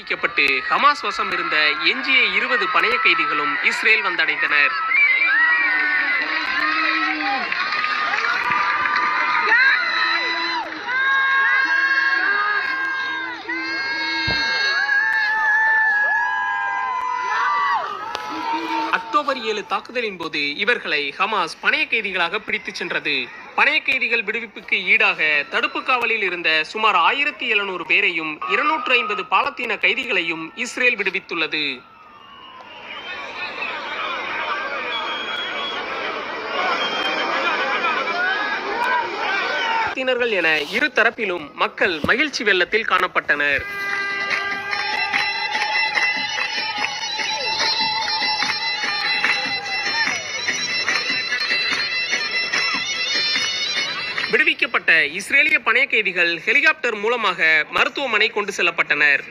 பிடிக்கப்பட்டு Hamas வசம் இருந்த எஞ்சிய 20 பணைய கைதிகளும் இஸ்ரேல் வந்தடைந்தனர். அக்டோபர் 7 தாக்குதலின் போது இவர்களை ஹமாஸ் பணைய கைதிகளாக பிடித்துச் சென்றது. பணைய கைதிகள் விடுவிப்புக்கு ஈடாக தடுப்பு காவலில் இருந்த சுமார் 1700 பேரையும் 250 பாலத்தீன கைதிகளையும் இஸ்ரேல் விடுவித்துள்ளது. பாலத்தீனர்கள் என இரு தரப்பிலும் மக்கள் மகிழ்ச்சி வெள்ளத்தில் காணப்பட்டனர். விடுவிக்கப்பட்ட இஸ்ரேலிய பணைய கைதிகள் ஹெலிகாப்டர் மூலமாக மருத்துவமனை கொண்டு செல்லப்பட்டனர்.